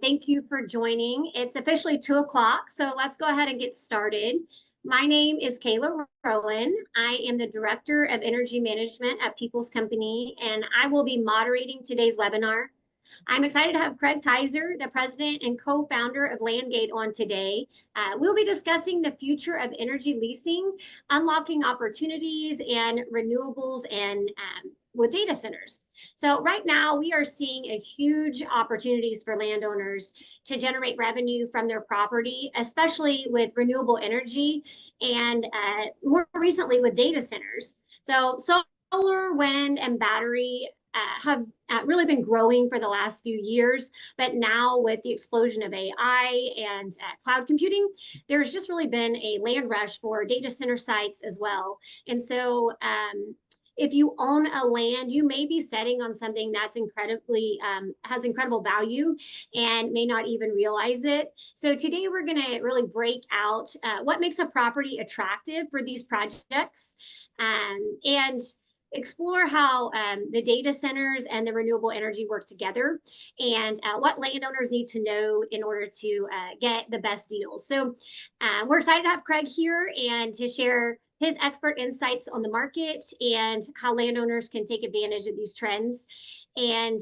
Thank you for joining. It's officially 2 o'clock, so let's go ahead and get started. My name is Kayla Rowan. I am the Director of Energy Management at People's Company, and I will be moderating today's webinar. I'm excited to have Craig Kaiser, the President and Co-Founder of LandGate, on today. We'll be discussing the future of energy leasing, unlocking opportunities and renewables and with data centers. So right now we are seeing a huge opportunities for landowners to generate revenue from their property, especially with renewable energy and more recently with data centers. So solar, wind, and battery have really been growing for the last few years, but now with the explosion of AI and cloud computing, there's just really been a land rush for data center sites as well. And so if you own a land, you may be setting on something that's incredibly has incredible value and may not even realize it. So today we're going to really break out what makes a property attractive for these projects and explore how the data centers and the renewable energy work together and what landowners need to know in order to get the best deals. So we're excited to have Craig here and to share his expert insights on the market and how landowners can take advantage of these trends. And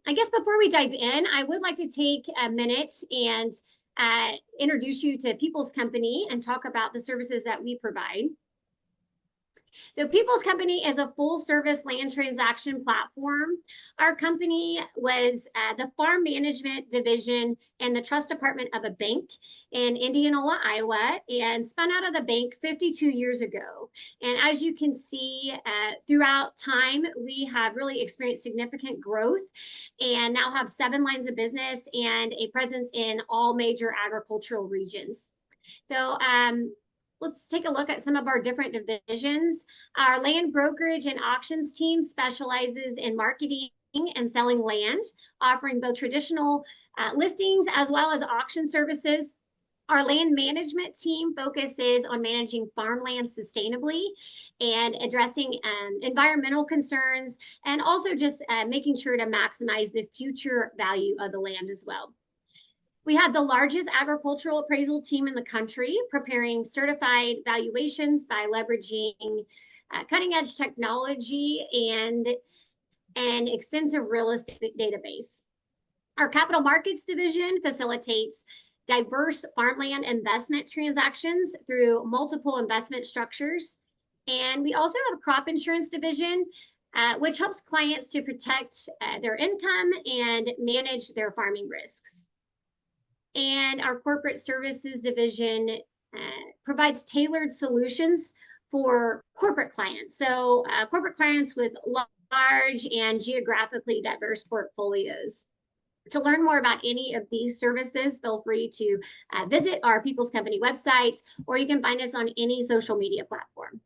I guess before we dive in, I would like to take a minute and introduce you to People's Company and talk about the services that we provide. So People's Company is a full-service land transaction platform. Our company was the farm management division and the trust department of a bank in Indianola, Iowa, and spun out of the bank 52 years ago. And as you can see, throughout time, we have really experienced significant growth and now have 7 lines of business and a presence in all major agricultural regions. So let's take a look at some of our different divisions. Our land brokerage and auctions team specializes in marketing and selling land, offering both traditional listings as well as auction services. Our land management team focuses on managing farmland sustainably and addressing environmental concerns, and also just making sure to maximize the future value of the land as well. We have the largest agricultural appraisal team in the country, preparing certified valuations by leveraging cutting-edge technology and an extensive real estate database. Our capital markets division facilitates diverse farmland investment transactions through multiple investment structures. And we also have a crop insurance division, which helps clients to protect their income and manage their farming risks. And our corporate services division provides tailored solutions for corporate clients. So corporate clients with large and geographically diverse portfolios. To learn more about any of these services, feel free to visit our People's Company website, or you can find us on any social media platform.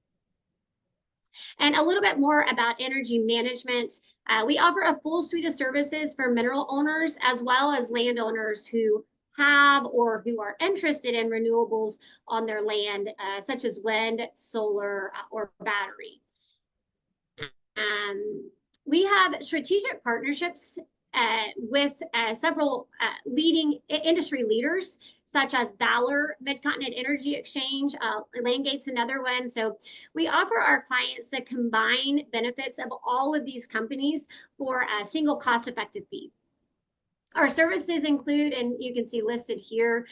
And a little bit more about energy management. We offer a full suite of services for mineral owners as well as landowners who have or who are interested in renewables on their land, such as wind, solar, or battery. We have strategic partnerships with several leading industry leaders, such as Valor, Mid-Continent Energy Exchange, LandGate's another one. So we offer our clients the combined benefits of all of these companies for a single cost-effective fee. Our services include, and you can see listed here,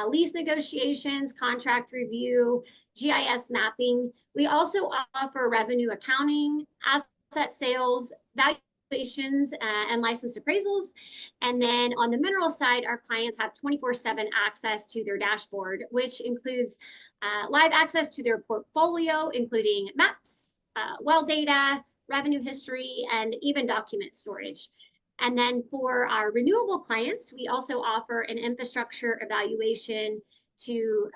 lease negotiations, contract review, GIS mapping. We also offer revenue accounting, asset sales, valuations, and license appraisals. And then on the mineral side, our clients have 24/7 access to their dashboard, which includes live access to their portfolio, including maps, well data, revenue history, and even document storage. And then for our renewable clients, we also offer an infrastructure evaluation to,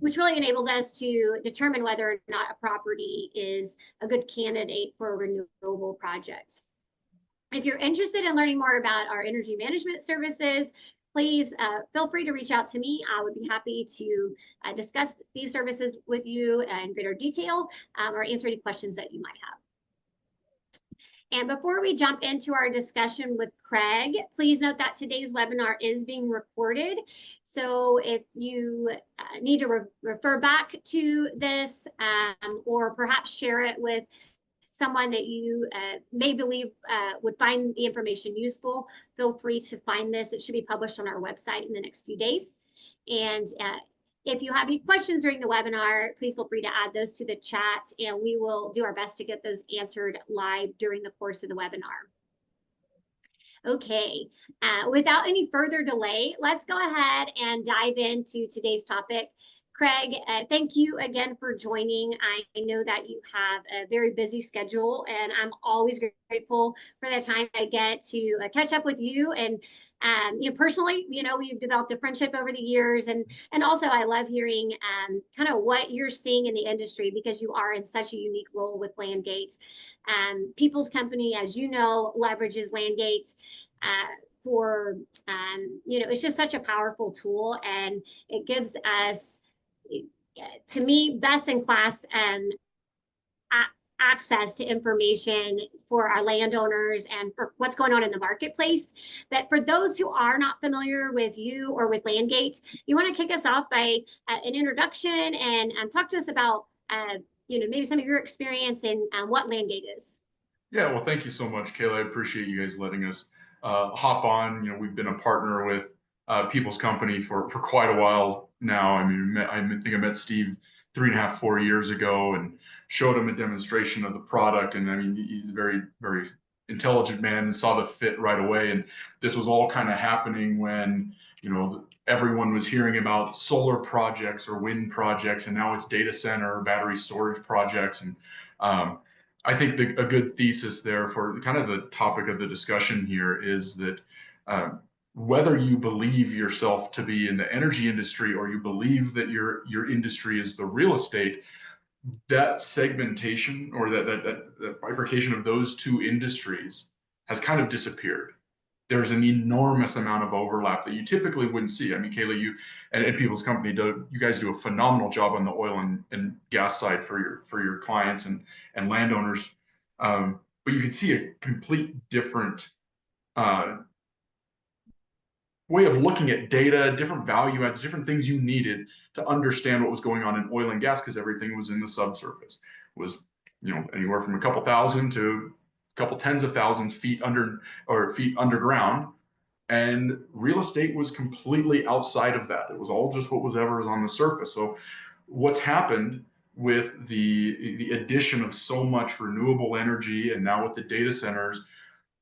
which really enables us to determine whether or not a property is a good candidate for a renewable project. If you're interested in learning more about our energy management services, please feel free to reach out to me. I would be happy to discuss these services with you in greater detail or answer any questions that you might have. And before we jump into our discussion with Craig, please note that today's webinar is being recorded. So if you need to refer back to this or perhaps share it with someone that you may believe would find the information useful, feel free to find this. It should be published on our website in the next few days. And if you have any questions during the webinar, please feel free to add those to the chat, and we will do our best to get those answered live during the course of the webinar. Okay, without any further delay, let's go ahead and dive into today's topic. Craig, thank you again for joining. I know that you have a very busy schedule, and I'm always grateful for the time I get to catch up with you. And personally, we've developed a friendship over the years, and also I love hearing kind of what you're seeing in the industry, because you are in such a unique role with LandGate. People's Company, as you know, leverages LandGate for it's just such a powerful tool, and it gives us, to me, best in class access to information for our landowners and for what's going on in the marketplace. But for those who are not familiar with you or with LandGate, you want to kick us off by an introduction and talk to us about maybe some of your experience and what LandGate is. Yeah, well, thank you so much, Kayla. I appreciate you guys letting us hop on. We've been a partner with People's Company for quite a while now. I mean, I think I met Steve 3.5, 4 years ago and showed him a demonstration of the product. And I mean, he's a very, very intelligent man and saw the fit right away. And this was all kind of happening when, everyone was hearing about solar projects or wind projects, and now it's data center or battery storage projects. And I think a good thesis there for kind of the topic of the discussion here is that whether you believe yourself to be in the energy industry or you believe that your industry is the real estate, that segmentation or that bifurcation of those two industries has kind of disappeared. There's an enormous amount of overlap that you typically wouldn't see. I mean, Kayla, you and People's Company, you guys do a phenomenal job on the oil and gas side for your clients and landowners. But you can see a complete different way of looking at data, different value adds, different things you needed to understand what was going on in oil and gas, because everything was in the subsurface. It was anywhere from a couple thousand to a couple tens of thousands feet underground, and real estate was completely outside of that. It was all just what was on the surface. So what's happened with the addition of so much renewable energy, and now with the data centers,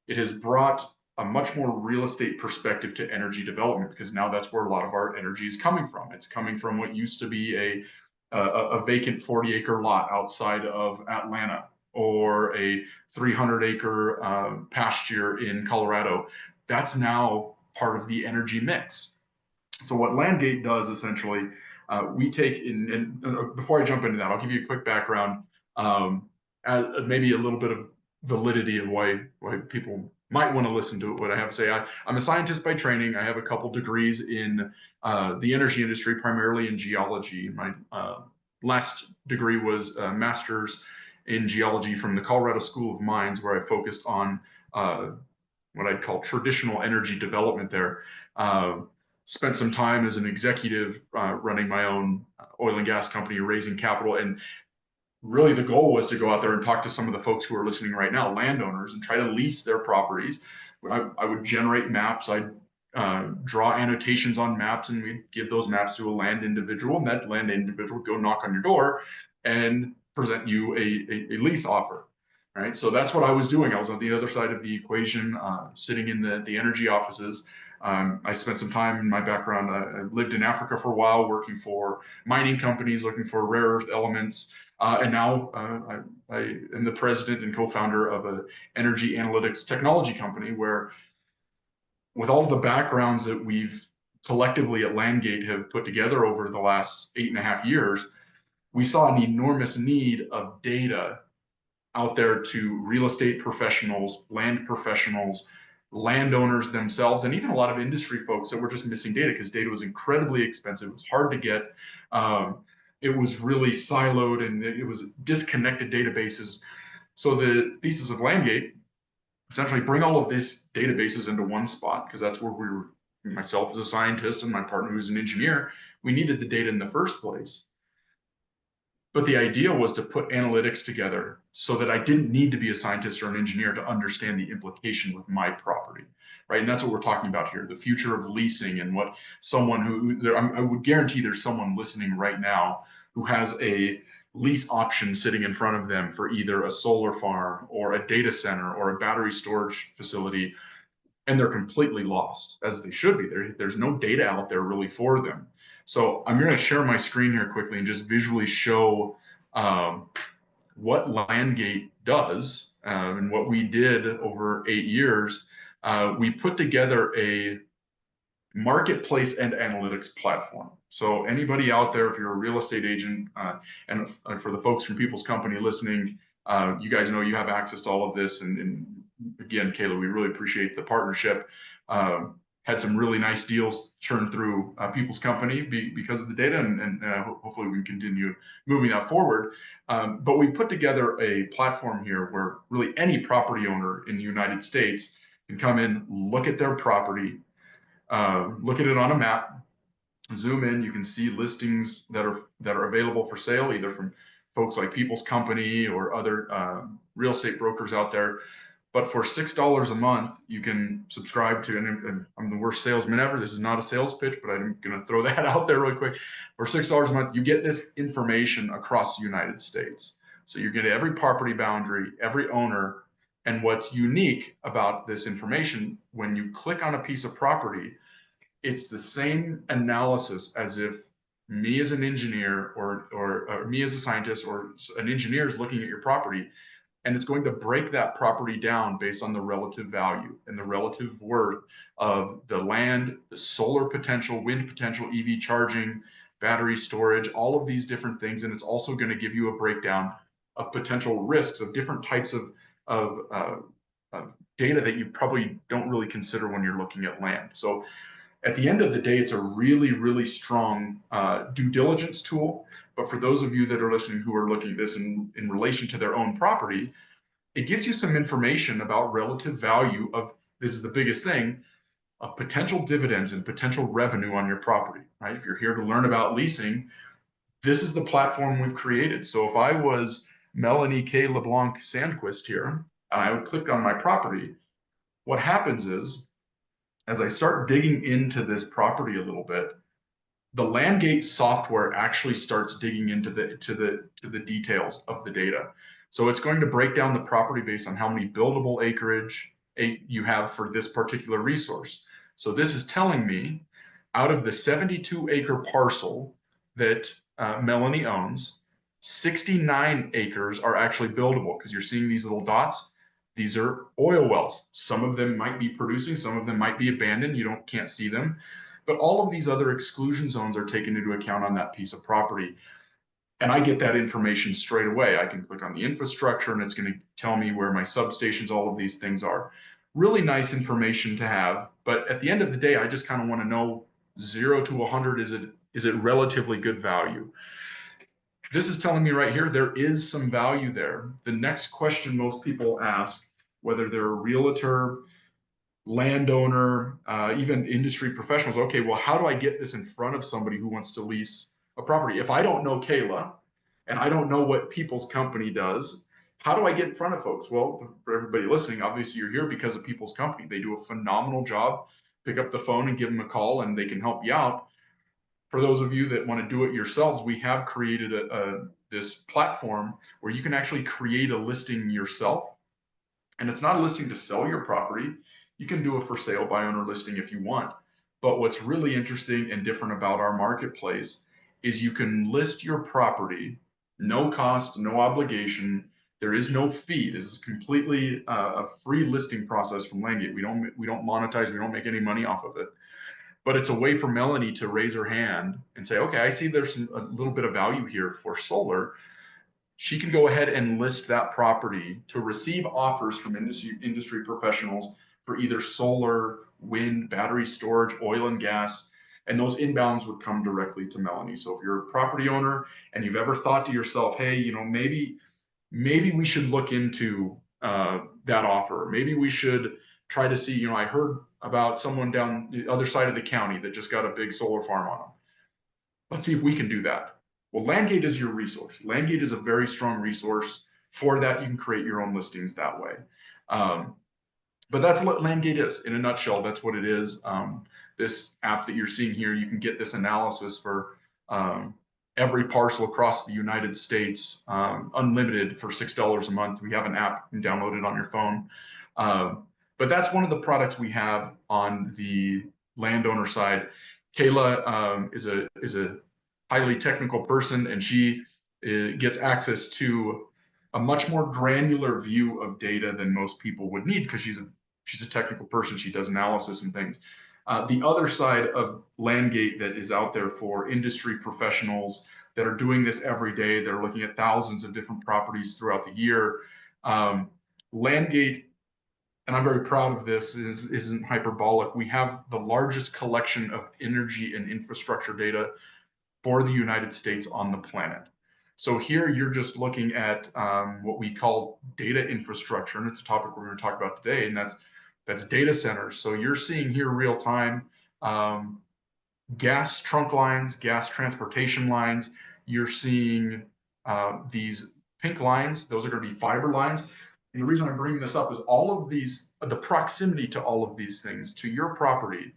it has brought a much more real estate perspective to energy development, because now that's where a lot of our energy is coming from. It's coming from what used to be a vacant 40-acre lot outside of Atlanta, or a 300-acre pasture in Colorado. That's now part of the energy mix. So what LandGate does essentially, we take in, and before I jump into that, I'll give you a quick background, maybe a little bit of validity of why people might want to listen to what I have to say. I'm a scientist by training. I have a couple degrees in the energy industry, primarily in geology. My last degree was a master's in geology from the Colorado School of Mines, where I focused on what I'd call traditional energy development there. Spent some time as an executive running my own oil and gas company, raising capital. And really the goal was to go out there and talk to some of the folks who are listening right now, landowners, and try to lease their properties. I would generate maps. I'd draw annotations on maps, and we'd give those maps to a land individual, and that land individual would go knock on your door and present you a lease offer. Right. So that's what I was doing. I was on the other side of the equation, sitting in the energy offices. I spent some time in my background. I lived in Africa for a while, working for mining companies, looking for rare earth elements. And now I am the president and co-founder of an energy analytics technology company, where with all the backgrounds that we've collectively at LandGate have put together over the last 8.5 years, we saw an enormous need of data out there to real estate professionals, land professionals, landowners themselves, and even a lot of industry folks that were just missing data, because data was incredibly expensive. It was hard to get. It was really siloed, and it was disconnected databases. So the thesis of LandGate essentially bring all of these databases into one spot, because that's where we were, myself as a scientist and my partner who's an engineer, we needed the data in the first place. But the idea was to put analytics together so that I didn't need to be a scientist or an engineer to understand the implication with my property, right? And that's what we're talking about here, the future of leasing, and what someone who, I would guarantee there's someone listening right now who has a lease option sitting in front of them for either a solar farm or a data center or a battery storage facility, and they're completely lost, as they should be. There's no data out there really for them. So I'm going to share my screen here quickly and just visually show what LandGate does, and what we did over 8 years. We put together a marketplace and analytics platform. So anybody out there, if you're a real estate agent, and for the folks from People's Company listening, you guys know you have access to all of this. And again, Kayla, we really appreciate the partnership. Had some really nice deals churn through People's Company because of the data, and hopefully we can continue moving that forward. But we put together a platform here where really any property owner in the United States can come in, look at their property, look at it on a map, zoom in, you can see listings that are available for sale, either from folks like People's Company or other real estate brokers out there. But for $6 a month, you can subscribe to, and I'm the worst salesman ever. This is not a sales pitch, but I'm going to throw that out there really quick. For $6 a month, you get this information across the United States. So you get every property boundary, every owner, and what's unique about this information, when you click on a piece of property, it's the same analysis as if me as an engineer or me as a scientist or an engineer is looking at your property, and it's going to break that property down based on the relative value and the relative worth of the land, the solar potential, wind potential, EV charging, battery storage, all of these different things. And it's also going to give you a breakdown of potential risks of different types of data that you probably don't really consider when you're looking at land. So at the end of the day, it's a really, really strong due diligence tool. But for those of you that are listening who are looking at this in relation to their own property, it gives you some information about relative value of, this is the biggest thing, of potential dividends and potential revenue on your property, right? If you're here to learn about leasing, this is the platform we've created. So if I was Melanie K. LeBlanc Sandquist here, and I would click on my property, what happens is, as I start digging into this property a little bit, the LandGate software actually starts digging into the details of the data. So it's going to break down the property based on how many buildable acreage you have for this particular resource. So this is telling me, out of the 72-acre parcel that Melanie owns, 69 acres are actually buildable, because you're seeing these little dots. These are oil wells. Some of them might be producing, some of them might be abandoned. You can't see them. But all of these other exclusion zones are taken into account on that piece of property. And I get that information straight away. I can click on the infrastructure and it's going to tell me where my substations, all of these things are. Really nice information to have. But at the end of the day, I just kind of want to know 0 to 100, is it relatively good value? This is telling me right here, there is some value there. The next question most people ask, whether they're a realtor, landowner, even industry professionals, okay, well, how do I get this in front of somebody who wants to lease a property? If I don't know Kayla and I don't know what People's Company does, how do I get in front of folks? Well, for everybody listening, obviously you're here because of People's Company. They do a phenomenal job. Pick up the phone and give them a call and they can help you out. For those of you that want to do it yourselves, we have created this platform where you can actually create a listing yourself. And it's not a listing to sell your property. You can do a for sale by owner listing if you want. But what's really interesting and different about our marketplace is you can list your property, no cost, no obligation. There is no fee. This is completely a free listing process from LandGate. We don't monetize. We don't make any money off of it. But it's a way for Melanie to raise her hand and say, okay, I see there's a little bit of value here for solar. She can go ahead and list that property to receive offers from industry professionals for either solar, wind, battery storage, oil and gas, and those inbounds would come directly to Melanie. So if you're a property owner and you've ever thought to yourself, hey, maybe we should look into that offer. Maybe we should try to see, I heard about someone down the other side of the county that just got a big solar farm on them. Let's see if we can do that. Well, LandGate is your resource. LandGate is a very strong resource for that. You can create your own listings that way. But that's what LandGate is in a nutshell. That's what it is. This app that you're seeing here, you can get this analysis for every parcel across the United States, unlimited for $6 a month. We have an app you can download it on your phone. But that's one of the products we have on the landowner side. Kayla is a highly technical person, and she gets access to a much more granular view of data than most people would need, because she's a technical person. She does analysis and things. The other side of LandGate that is out there for industry professionals that are doing this every day, they're looking at thousands of different properties throughout the year. LandGate, and I'm very proud of this, isn't hyperbolic. We have the largest collection of energy and infrastructure data for the United States on the planet. So here you're just looking at what we call data infrastructure, and it's a topic we're going to talk about today, and that's data centers. So you're seeing here real time gas trunk lines, gas transportation lines. You're seeing these pink lines. Those are going to be fiber lines. And the reason I'm bringing this up is all of these, the proximity to all of these things to your property.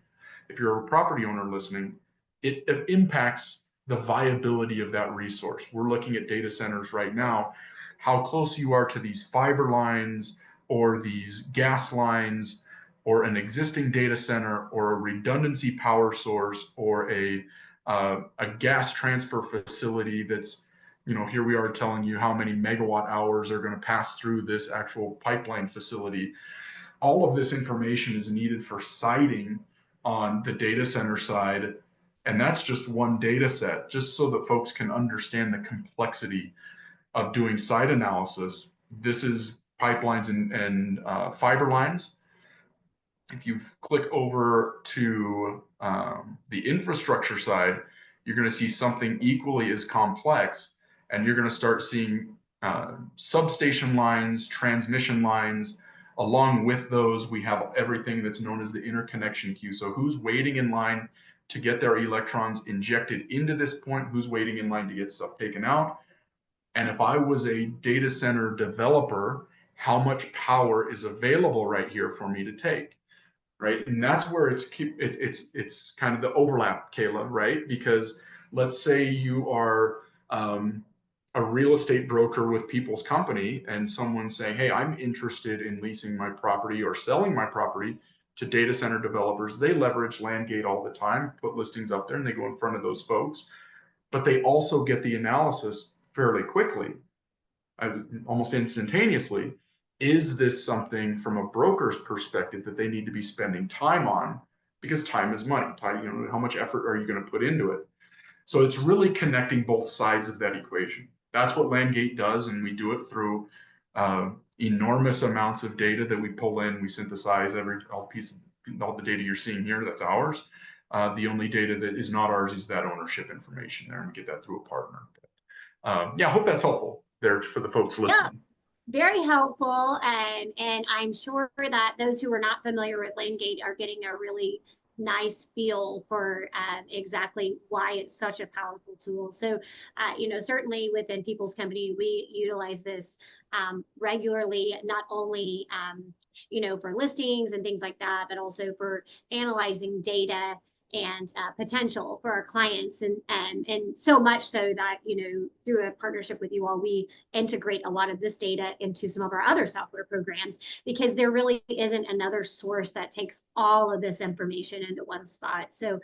If you're a property owner listening, it impacts the viability of that resource. We're looking at data centers right now, how close you are to these fiber lines or these gas lines or an existing data center or a redundancy power source or a gas transfer facility that's, here we are telling you how many megawatt hours are going to pass through this actual pipeline facility. All of this information is needed for siting on the data center side. And that's just one data set, just so that folks can understand the complexity of doing site analysis. This is pipelines and fiber lines. If you click over to the infrastructure side, you're going to see something equally as complex, and you're going to start seeing substation lines, transmission lines. Along with those, we have everything that's known as the interconnection queue. So who's waiting in line to get their electrons injected into this point, who's waiting in line to get stuff taken out. And if I was a data center developer, how much power is available right here for me to take, right? And that's where it's kind of the overlap, Kayla, right? Because let's say you are a real estate broker with People's Company, and someone's saying, hey, I'm interested in leasing my property or selling my property to data center developers. They leverage LandGate all the time, put listings up there, and they go in front of those folks. But they also get the analysis fairly quickly, almost instantaneously. Is this something from a broker's perspective that they need to be spending time on? Because time is money. Time, how much effort are you going to put into it? So it's really connecting both sides of that equation. That's what LandGate does, and we do it through enormous amounts of data that we pull in. We synthesize all the data you're seeing here. That's ours. The only data that is not ours is that ownership information there, and we get that through a partner. Yeah, I hope that's helpful there for the folks listening. Yeah, very helpful, and I'm sure that those who are not familiar with LandGate are getting a really nice feel for exactly why it's such a powerful tool. So, certainly within People's Company, we utilize this regularly, not only, for listings and things like that, but also for analyzing data and potential for our clients, and so much so that through a partnership with you all, we integrate a lot of this data into some of our other software programs, because there really isn't another source that takes all of this information into one spot. So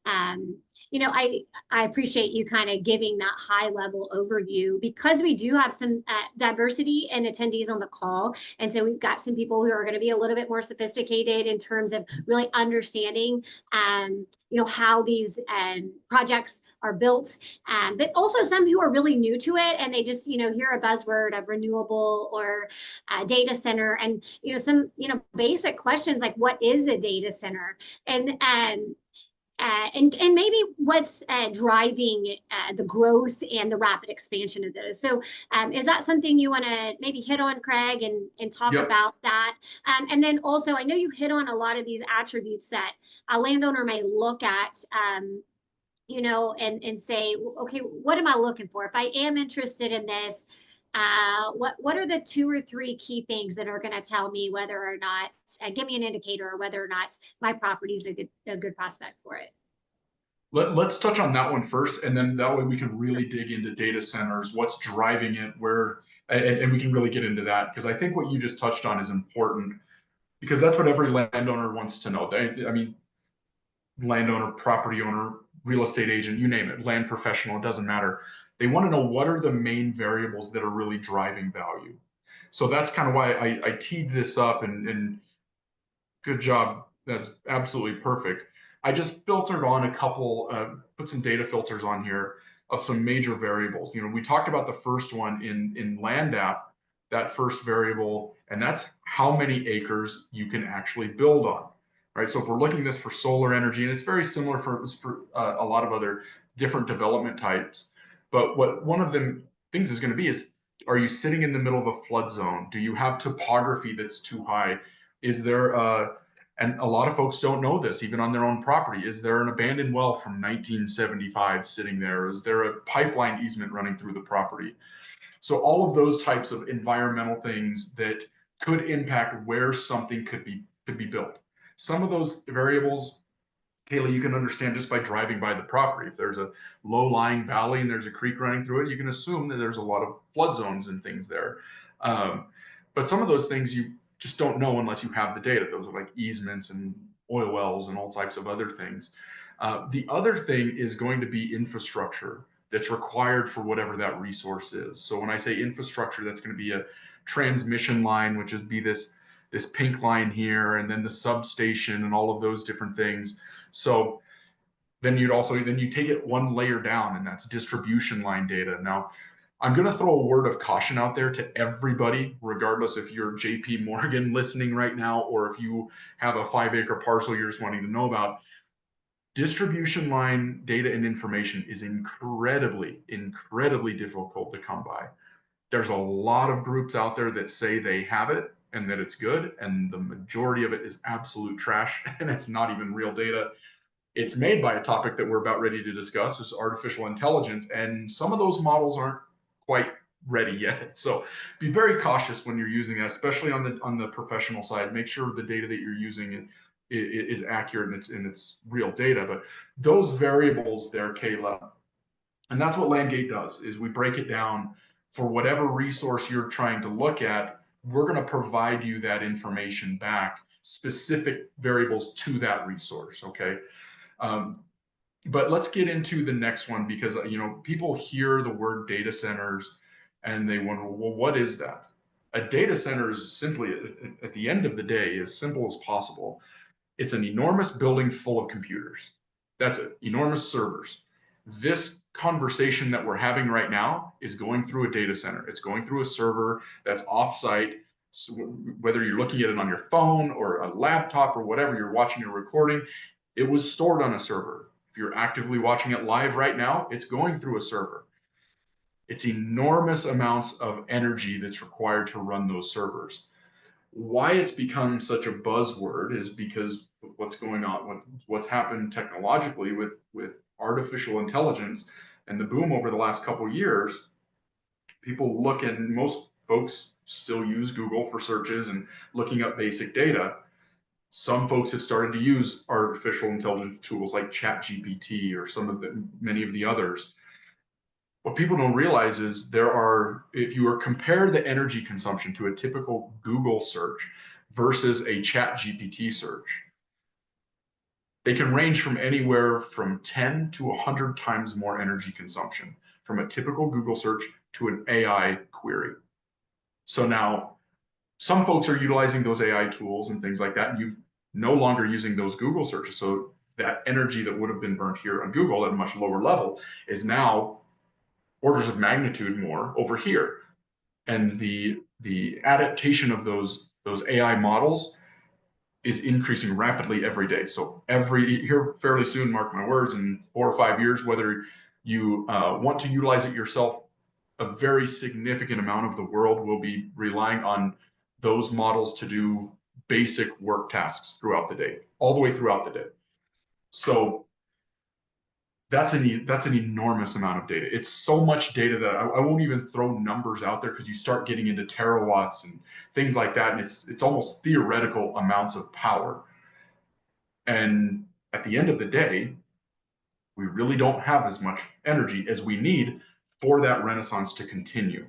I appreciate you kind of giving that high level overview, because we do have some diversity in attendees on the call. And so we've got some people who are going to be a little bit more sophisticated in terms of really understanding, how these projects are built, but also some who are really new to it, and they just, hear a buzzword of renewable or data center, and, some, basic questions like, what is a data center? and maybe what's driving the growth and the rapid expansion of those. So is that something you want to maybe hit on, Craig, and talk Yep. about that? And then also, I know you hit on a lot of these attributes that a landowner may look at, and say, okay, what am I looking for? If I am interested in this, what are the 2 or 3 key things that are going to tell me whether or not, give me an indicator or whether or not my property is a good prospect for it? Let's touch on that one first, and then that way we can really dig into data centers, what's driving it, where, and we can really get into that, because I think what you just touched on is important, because that's what every landowner wants to know. I mean, landowner, property owner, real estate agent, you name it, land professional, it doesn't matter. They want to know what are the main variables that are really driving value. So that's kind of why I teed this up, and good job. That's absolutely perfect. I just filtered on a couple, put some data filters on here of some major variables. We talked about the first one in Land App, that first variable, and that's how many acres you can actually build on, right? So if we're looking at this for solar energy, and it's very similar for a lot of other different development types, but what one of them things is going to be is, are you sitting in the middle of a flood zone? Do you have topography that's too high? Is there and a lot of folks don't know this, even on their own property. Is there an abandoned well from 1975 sitting there? Is there a pipeline easement running through the property? So all of those types of environmental things that could impact where something could be built. Some of those variables, Kayla, you can understand just by driving by the property. If there's a low-lying valley and there's a creek running through it, you can assume that there's a lot of flood zones and things there. But some of those things you just don't know unless you have the data. Those are like easements and oil wells and all types of other things. The other thing is going to be infrastructure that's required for whatever that resource is. So when I say infrastructure, that's going to be a transmission line, which is this pink line here, and then the substation and all of those different things. So then you take it one layer down, and that's distribution line data. Now, I'm going to throw a word of caution out there to everybody, regardless if you're JP Morgan listening right now, or if you have a 5-acre parcel you're just wanting to know about. Distribution line data and information is incredibly, incredibly difficult to come by. There's a lot of groups out there that say they have it and that it's good, and the majority of it is absolute trash, and it's not even real data. It's made by a topic that we're about ready to discuss, is artificial intelligence, and some of those models aren't quite ready yet. So be very cautious when you're using that, especially on the professional side. Make sure the data that you're using is accurate and it's real data. But those variables there, Kayla, and that's what LandGate does, is we break it down for whatever resource you're trying to look at. We're going to provide you that information back, specific variables to that resource. Okay. But let's get into the next one, because people hear the word data centers and they wonder, well, what is that? A data center is simply, at the end of the day, as simple as possible. It's an enormous building full of computers. That's it, enormous servers. This conversation that we're having right now is going through a data center. It's going through a server that's offsite. So whether you're looking at it on your phone or a laptop or whatever, you're watching a recording, it was stored on a server. If you're actively watching it live right now, it's going through a server. It's enormous amounts of energy that's required to run those servers. Why it's become such a buzzword is because what's going on, what's happened technologically with artificial intelligence and the boom over the last couple of years. People look, and most folks still use Google for searches and looking up basic data. Some folks have started to use artificial intelligence tools like ChatGPT or many of the others. What people don't realize is if you compare the energy consumption to a typical Google search versus a ChatGPT search, they can range from anywhere from 10 to 100 times more energy consumption from a typical Google search to an AI query. So now some folks are utilizing those AI tools and things like that, and you've no longer using those Google searches. So that energy that would have been burnt here on Google at a much lower level is now orders of magnitude more over here. And the adaptation of those AI models is increasing rapidly every day. So here fairly soon, mark my words, in 4 or 5 years, whether you want to utilize it yourself, a very significant amount of the world will be relying on those models to do basic work tasks throughout the day, all the way throughout the day. So that's an enormous amount of data. It's so much data that I won't even throw numbers out there, because you start getting into terawatts and things like that, and it's almost theoretical amounts of power. And at the end of the day, we really don't have as much energy as we need for that renaissance to continue,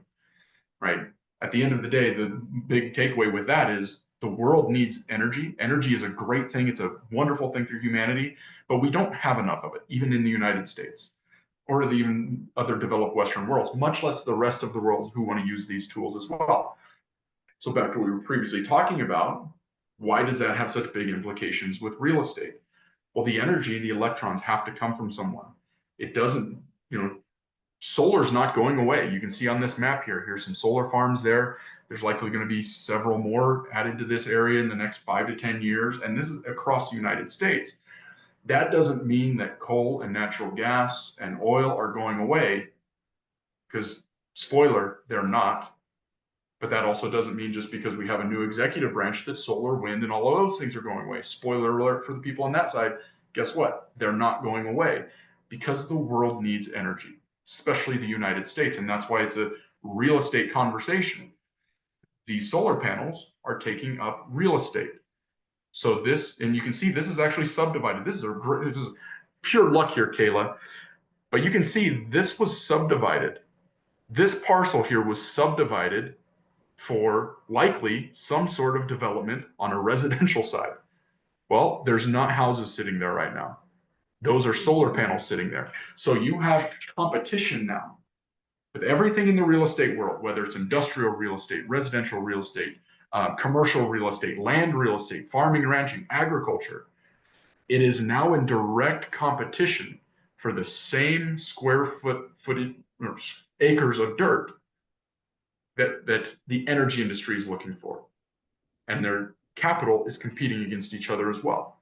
right? At the end of the day, the big takeaway with that is the world needs energy. Energy is a great thing. It's a wonderful thing for humanity, but we don't have enough of it, even in the United States or even other developed Western worlds, much less the rest of the world who want to use these tools as well. So back to what we were previously talking about, why does that have such big implications with real estate? Well, the energy and the electrons have to come from someone. It doesn't, solar's not going away. You can see on this map here, here's some solar farms there. There's likely going to be several more added to this area in the next 5 to 10 years. And this is across the United States. That doesn't mean that coal and natural gas and oil are going away, because spoiler, they're not. But that also doesn't mean just because we have a new executive branch that solar, wind, and all of those things are going away. Spoiler alert for the people on that side. Guess what? They're not going away, because the world needs energy, especially the United States. And that's why it's a real estate conversation. These solar panels are taking up real estate. So this, and you can see this is actually subdivided. This is pure luck here, Kayla. But you can see this was subdivided. This parcel here was subdivided for likely some sort of development on a residential side. Well, there's not houses sitting there right now. Those are solar panels sitting there. So you have competition now with everything in the real estate world, whether it's industrial real estate, residential real estate, commercial real estate, land real estate, farming, ranching, agriculture. It is now in direct competition for the same footage or acres of dirt that the energy industry is looking for. And their capital is competing against each other as well,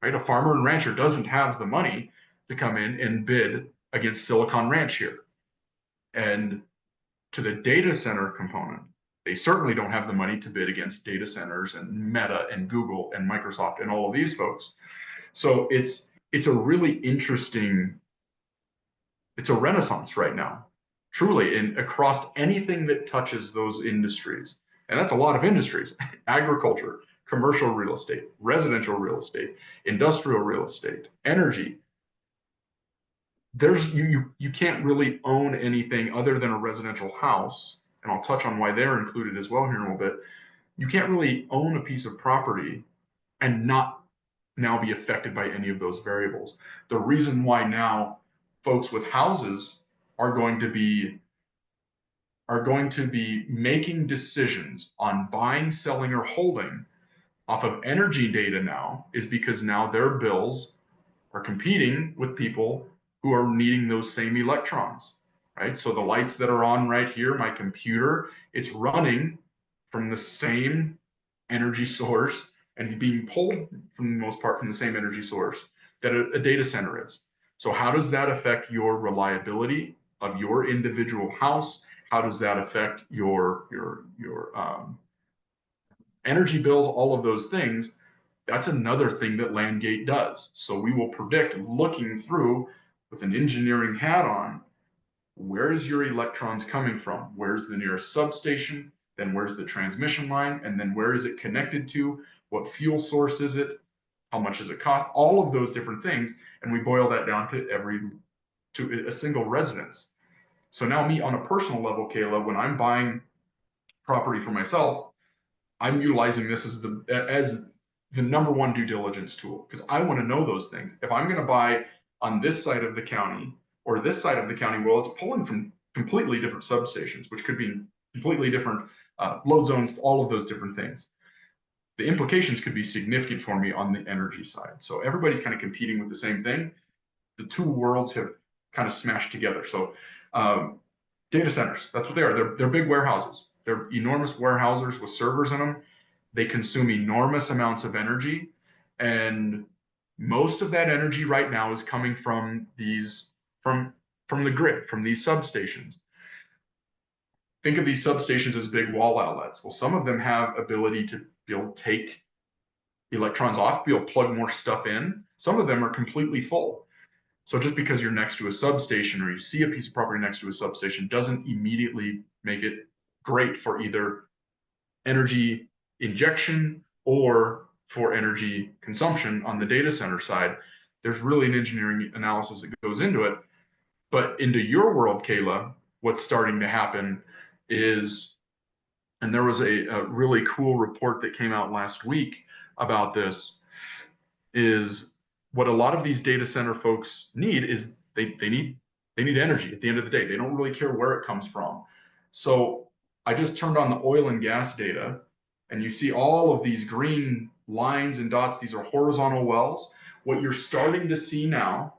right? A farmer and rancher doesn't have the money to come in and bid against Silicon Ranch here. And to the data center component, they certainly don't have the money to bid against data centers and Meta and Google and Microsoft and all of these folks. So it's a really interesting, it's a renaissance right now, truly, in across anything that touches those industries. And that's a lot of industries: agriculture, commercial real estate, residential real estate, industrial real estate, energy. There's you can't really own anything other than a residential house, and I'll touch on why they're included as well here in a little bit. You can't really own a piece of property and not now be affected by any of those variables. The reason why now folks with houses are going to be making decisions on buying, selling, or holding off of energy data now is because now their bills are competing with people who are needing those same electrons, right? So the lights that are on right here, my computer, it's running from the same energy source and being pulled for the most part from the same energy source that a data center is. So how does that affect your reliability of your individual house? How does that affect your energy bills, all of those things? That's another thing that LandGate does. So we will predict, looking through with an engineering hat on, where is your electrons coming from? Where's the nearest substation? Then where's the transmission line? And then where is it connected to? What fuel source is it? How much does it cost? All of those different things. And we boil that down to a single residence. So now me on a personal level, Kayla, when I'm buying property for myself, I'm utilizing this as the number one due diligence tool, because I want to know those things. If I'm going to buy on this side of the county or this side of the county, well, it's pulling from completely different substations, which could be completely different load zones, all of those different things. The implications could be significant for me on the energy side. So everybody's kind of competing with the same thing. The two worlds have kind of smashed together. So data centers, that's what they are. They're big warehouses. They're enormous warehouses with servers in them. they consume enormous amounts of energy, and most of that energy right now is coming from from the grid, from these substations. Think of these substations as big wall outlets. Well, some of them have ability to be able to take electrons off, be able to plug more stuff in. Some of them are completely full. So just because you're next to a substation or you see a piece of property next to a substation doesn't immediately make it great for either energy injection or for energy consumption on the data center side. There's really an engineering analysis that goes into it. But into your world, Kayla, what's starting to happen is, and there was a really cool report that came out last week about this, is what a lot of these data center folks need is they need energy at the end of the day. They don't really care where it comes from. So I just turned on the oil and gas data, and you see all of these green lines and dots. These are horizontal wells. What you're starting to see now,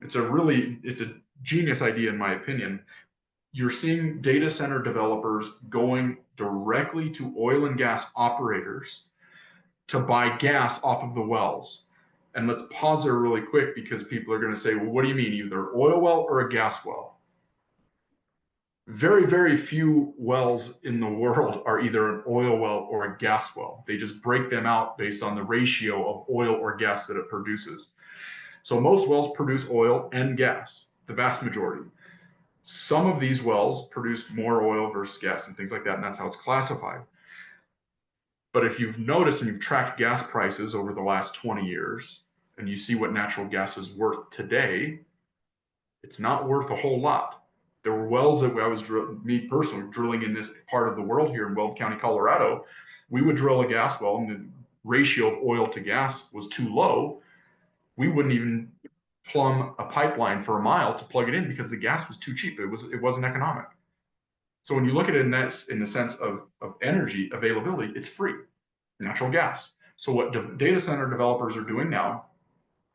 it's a genius idea in my opinion. You're seeing data center developers going directly to oil and gas operators to buy gas off of the wells. And let's pause there really quick because people are going to say, well, what do you mean, either oil well or a gas well? Very, very few wells in the world are either an oil well or a gas well. They just break them out based on the ratio of oil or gas that it produces. So most wells produce oil and gas, the vast majority. Some of these wells produce more oil versus gas and things like that, and that's how it's classified. But if you've noticed and you've tracked gas prices over the last 20 years, and you see what natural gas is worth today, it's not worth a whole lot. There were wells that I was, me personally, drilling in this part of the world here in Weld County, Colorado. We would drill a gas well, and the ratio of oil to gas was too low. We wouldn't even plumb a pipeline for a mile to plug it in because the gas was too cheap. It wasn't economic. So when you look at it in the sense of energy availability, it's free, natural gas. So what data center developers are doing now,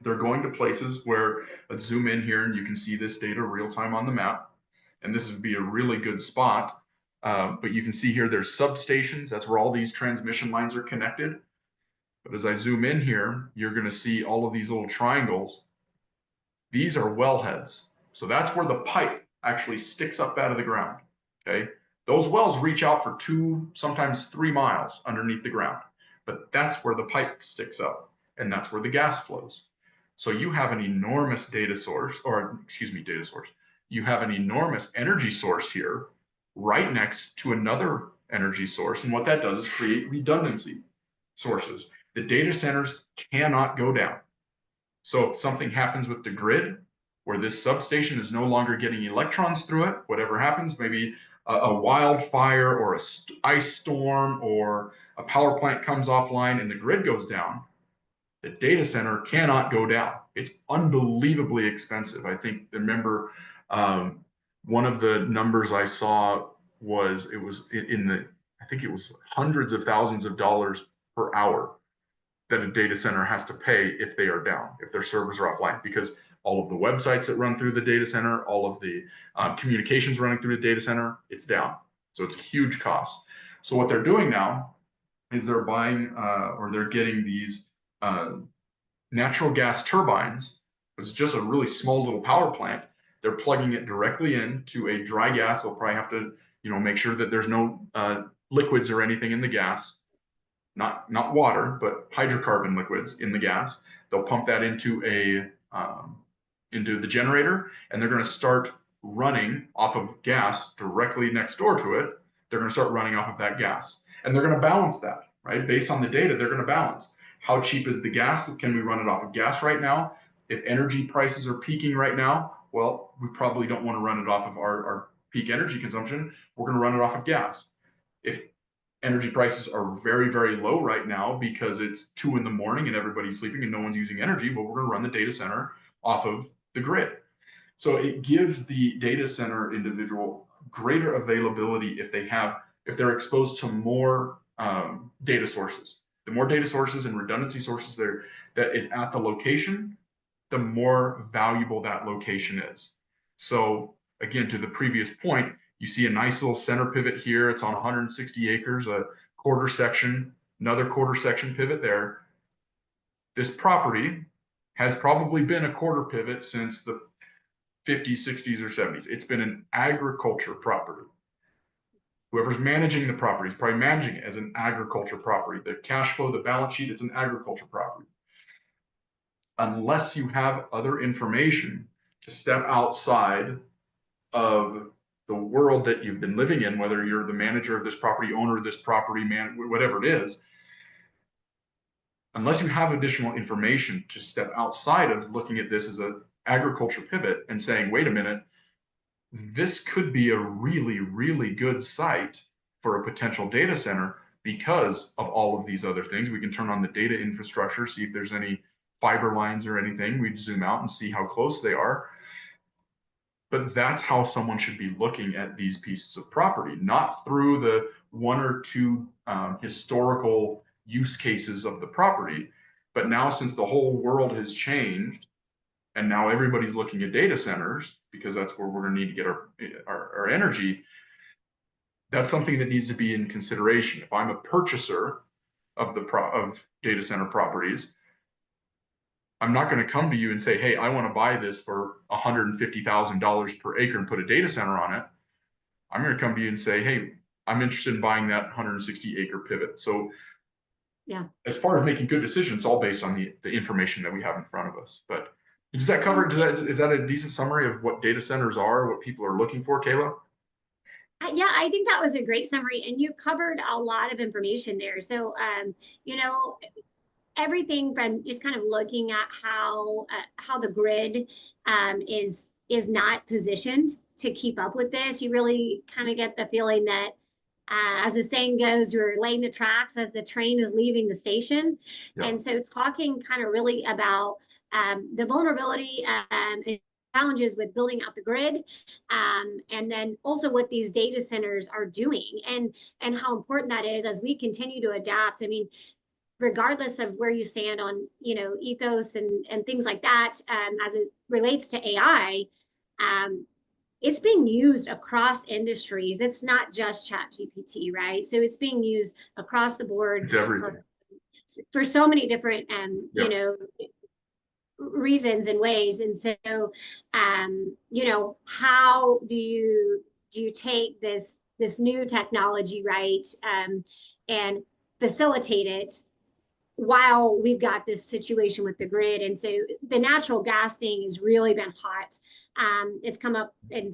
they're going to places where, let's zoom in here and you can see this data real time on the map. And this would be a really good spot. But you can see here, there's substations. That's where all these transmission lines are connected. But as I zoom in here, you're going to see all of these little triangles. These are wellheads. So that's where the pipe actually sticks up out of the ground. Okay. Those wells reach out for 2, sometimes 3 miles underneath the ground, but that's where the pipe sticks up and that's where the gas flows. So you have an enormous data source. You have an enormous energy source here right next to another energy source. And what that does is create redundancy sources. The data centers cannot go down. So if something happens with the grid, where this substation is no longer getting electrons through it, whatever happens, maybe a wildfire or an ice storm or a power plant comes offline and the grid goes down, the data center cannot go down. It's unbelievably expensive. I think, remember, one of the numbers I saw was, I think it was hundreds of thousands of dollars per hour that a data center has to pay if they are down, if their servers are offline, because all of the websites that run through the data center, all of the communications running through the data center, it's down. So it's a huge cost. So what they're doing now is they're buying or they're getting these natural gas turbines. It's just a really small little power plant. They're plugging it directly into a dry gas. They'll probably have to, make sure that there's no liquids or anything in the gas. Not water, but hydrocarbon liquids in the gas. They'll pump that into the generator, and they're going to start running off of gas directly next door to it. They're going to start running off of that gas, and they're going to balance that, right? Based on the data, they're going to balance. How cheap is the gas? Can we run it off of gas right now? If energy prices are peaking right now, well, we probably don't want to run it off of our peak energy consumption. We're going to run it off of gas. If energy prices are very, very low right now because it's 2 in the morning and everybody's sleeping and no one's using energy, but we're going to run the data center off of the grid. So it gives the data center individual greater availability if they're exposed to more data sources. The more data sources and redundancy sources that is at the location, the more valuable that location is. So again, to the previous point, you see a nice little center pivot here. It's on 160 acres, a quarter section, another quarter section pivot there. This property has probably been a quarter pivot since the 50s, 60s, or 70s. It's been an agriculture property. Whoever's managing the property is probably managing it as an agriculture property. The cash flow, the balance sheet, it's an agriculture property. Unless you have other information to step outside of the world that you've been living in, whether you're the manager of this property, owner of this property, man, whatever it is, unless you have additional information to step outside of looking at this as an agriculture pivot and saying, wait a minute, this could be a really, really good site for a potential data center because of all of these other things. We can turn on the data infrastructure, see if there's any fiber lines or anything. We'd zoom out and see how close they are. But that's how someone should be looking at these pieces of property, not through the one or two historical use cases of the property. But now, since the whole world has changed, and now everybody's looking at data centers because that's where we're going to need to get our energy, that's something that needs to be in consideration. If I'm a purchaser of data center properties, I'm not going to come to you and say, hey, I want to buy this for $150,000 per acre and put a data center on it. I'm going to come to you and say, hey, I'm interested in buying that 160-acre pivot. So yeah, as far as making good decisions, it's all based on the information that we have in front of us. But does that cover, is that a decent summary of what data centers are, what people are looking for, Kayla? Yeah, I think that was a great summary, and you covered a lot of information there. So, you know, everything from just kind of looking at how the grid is not positioned to keep up with this. You really kind of get the feeling that, as the saying goes, you're laying the tracks as the train is leaving the station. Yeah. And so talking kind of really about the vulnerability and challenges with building out the grid, and then also what these data centers are doing, and how important that is as we continue to adapt. I mean, regardless of where you stand on, you know, ethos and things like that, as it relates to AI, it's being used across industries. It's not just Chat GPT, right? So it's being used across the board. It's everything. For so many different, Yeah. you know, reasons and ways. And so, you know, how do you take this new technology, right, and facilitate it while we've got this situation with the grid? And so the natural gas thing has really been hot. It's come up in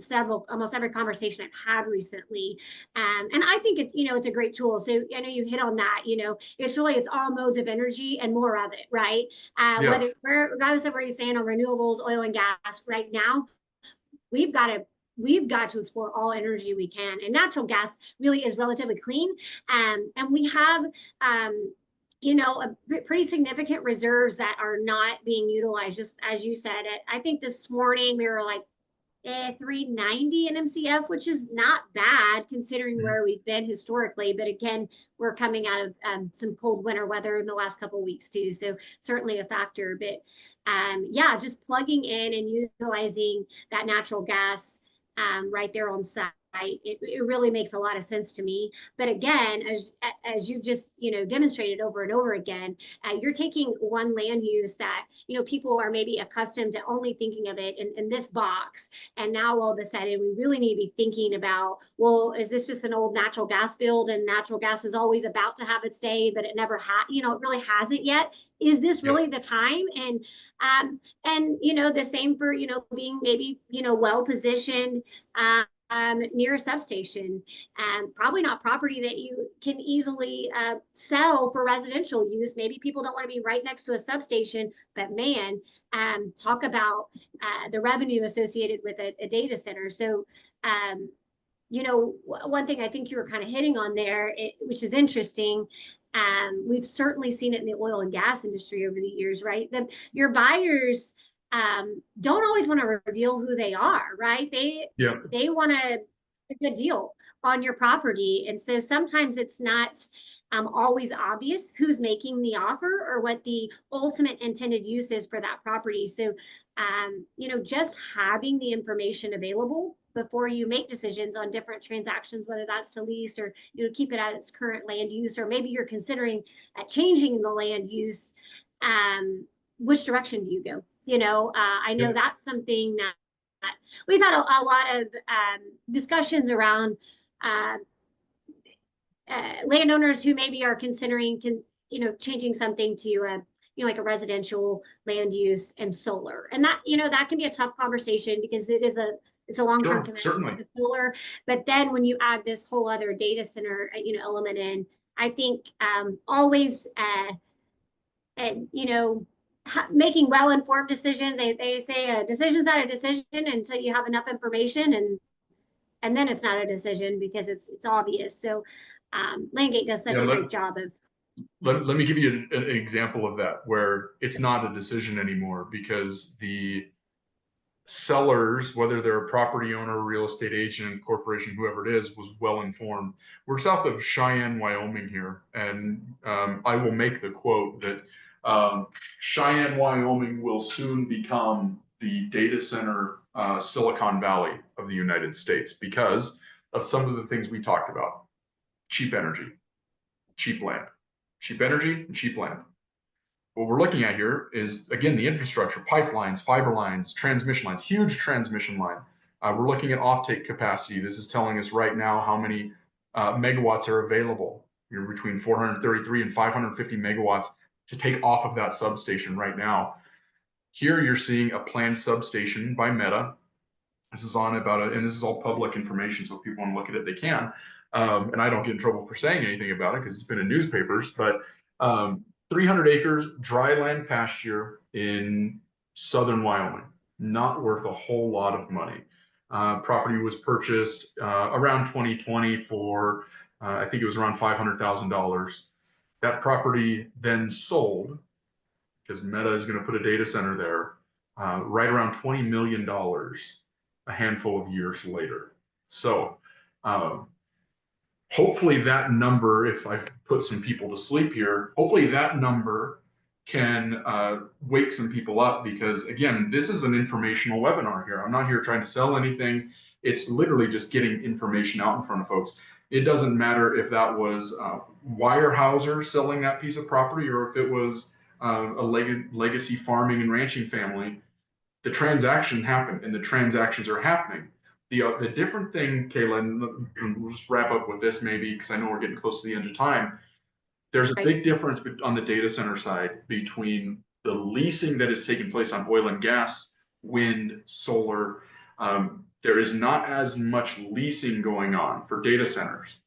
almost every conversation I've had recently. And I think it's, you know, it's a great tool. So I know you hit on that, you know, it's all modes of energy and more of it, right? Yeah. Regardless of where you stand on renewables, oil and gas right now, we've got to explore all energy we can. And natural gas really is relatively clean. And we have, you know, pretty significant reserves that are not being utilized. Just as you said, I think this morning we were like 390 in MCF, which is not bad considering where we've been historically. But again, we're coming out of some cold winter weather in the last couple of weeks too, so certainly a factor. But yeah, just plugging in and utilizing that natural gas right there on site, it really makes a lot of sense to me. But again, as you've just, you know, demonstrated over and over again, you're taking one land use that, you know, people are maybe accustomed to only thinking of it in this box, and now all of a sudden we really need to be thinking about, well, is this just an old natural gas field, and natural gas is always about to have its day, but it never had, you know, it really hasn't yet. Is this really the time? And you know, the same for, you know, being maybe, you know, well positioned near a substation, and probably not property that you can easily sell for residential use. Maybe people don't want to be right next to a substation, but man, talk about the revenue associated with a data center. So, you know, one thing I think you were kind of hitting on there, which is interesting, we've certainly seen it in the oil and gas industry over the years, right? That your buyers don't always want to reveal who they are, right? They want to a good deal on your property. And so sometimes it's not always obvious who's making the offer or what the ultimate intended use is for that property. So, just having the information available before you make decisions on different transactions, whether that's to lease or keep it at its current land use, or maybe you're considering changing the land use. Which direction do you go? I know that's something that we've had a lot of discussions around landowners who maybe are considering changing something to like a residential land use and solar, and that can be a tough conversation because it's a long-term commitment certainly. to solar. But then when you add this whole other data center element in, I think always and making well-informed decisions. They say a decision's not a decision until you have enough information, and then it's not a decision because it's obvious. So LandGate does such a great job of. Let me give you an example of that where it's not a decision anymore because the sellers, whether they're a property owner, real estate agent, corporation, whoever it is, was well informed. We're south of Cheyenne, Wyoming here, and I will make the quote that Cheyenne, Wyoming will soon become the data center Silicon Valley of the United States because of some of the things we talked about. Cheap energy, cheap land, cheap energy, and cheap land. What we're looking at here is, again, the infrastructure, pipelines, fiber lines, transmission lines, huge transmission line. We're looking at offtake capacity. This is telling us right now how many megawatts are available. You're between 433 and 550 megawatts to take off of that substation right now. Here you're seeing a planned substation by Meta. This is on and this is all public information, so if people want to look at it, they can. And I don't get in trouble for saying anything about it because it's been in newspapers, but 300 acres, dry land pasture in southern Wyoming, not worth a whole lot of money. Property was purchased around 2020 for, I think it was around $500,000. That property then sold because Meta is going to put a data center there, right around $20 million a handful of years later. So hopefully that number, if I've put some people to sleep here, hopefully that number can wake some people up because, again, this is an informational webinar here. I'm not here trying to sell anything. It's literally just getting information out in front of folks. It doesn't matter if that was Weyerhaeuser selling that piece of property or if it was a legacy farming and ranching family. The transaction happened and the transactions are happening. The different thing, Kayla, and we'll just wrap up with this maybe because I know we're getting close to the end of time. There's a big difference on the data center side between the leasing that is taking place on oil and gas, wind, solar. There is not as much leasing going on for data centers.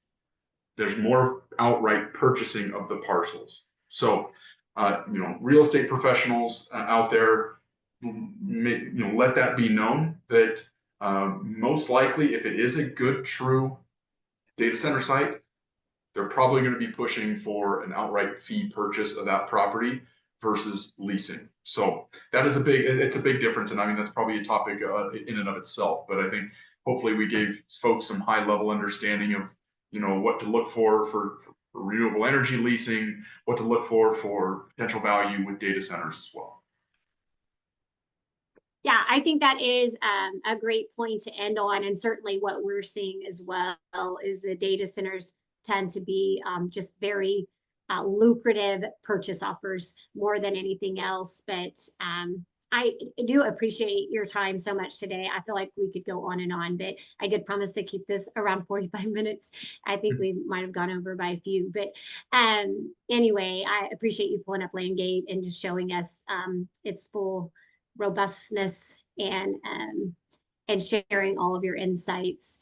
There's more outright purchasing of the parcels. So, real estate professionals out there, let that be known that most likely, if it is a good, true data center site, they're probably going to be pushing for an outright fee purchase of that property versus leasing. So that is it's a big difference. And I mean, that's probably a topic in and of itself, but I think hopefully we gave folks some high level understanding of, what to look for renewable energy leasing, what to look for potential value with data centers as well. Yeah, I think that is a great point to end on. And certainly what we're seeing as well is the data centers tend to be just very lucrative purchase offers more than anything else. But I do appreciate your time so much today. I feel like we could go on and on, but I did promise to keep this around 45 minutes. I think we might have gone over by a few, but anyway, I appreciate you pulling up LandGate and just showing us its full robustness and sharing all of your insights.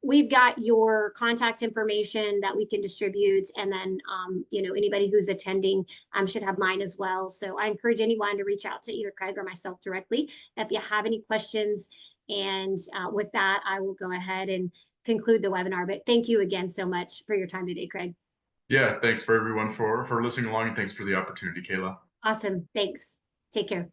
We've got your contact information that we can distribute, and then anybody who's attending should have mine as well. So I encourage anyone to reach out to either Craig or myself directly if you have any questions. And with that, I will go ahead and conclude the webinar. But thank you again so much for your time today, Craig. Yeah, thanks for everyone for listening along, and thanks for the opportunity, Kayla. Awesome. Thanks. Take care.